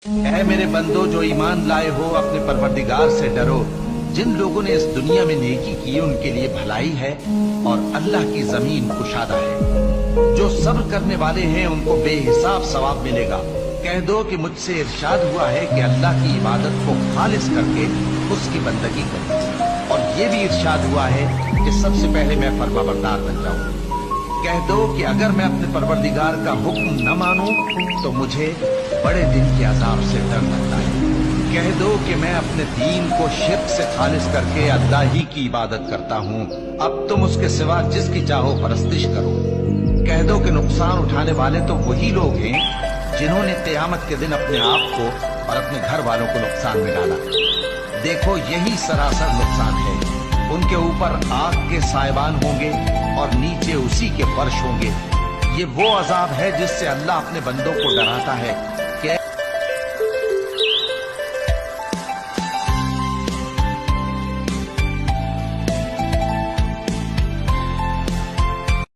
اے میرے بندو جو ایمان لائے ہو اپنے پروردگار سے ڈرو. جن لوگوں نے اس دنیا میں نیکی کی ان کے لیے بھلائی ہے اور اللہ کی زمین کشادہ ہے. جو صبر کرنے والے ہیں ان کو بے حساب ثواب ملے گا. کہہ دو کہ مجھ سے ارشاد ہوا ہے کہ اللہ کی عبادت کو خالص کر کے اس کی بندگی کرو، اور یہ بھی ارشاد ہوا ہے کہ سب سے پہلے میں فرما بردار بن جاؤں. کہہ دو کہ اگر میں اپنے پروردگار کا حکم نہ مانوں تو مجھے بڑے دن کے عذاب سے ڈر لگتا ہے. کہہ دو کہ میں اپنے دین کو شرک سے خالص کر کے اللہ ہی کی عبادت کرتا ہوں. اب تم اس کے سوا جس کی چاہو پرستش کرو. کہہ دو کہ نقصان اٹھانے والے تو وہی لوگ ہیں جنہوں نے قیامت کے دن اپنے آپ کو اور اپنے گھر والوں کو نقصان میں ڈالا. دیکھو یہی سراسر نقصان ہے. ان کے اوپر آگ کے سائبان ہوں گے اور نیچے اسی کے فرش ہوں گے. یہ وہ عذاب ہے جس سے اللہ اپنے بندوں کو ڈراتا ہے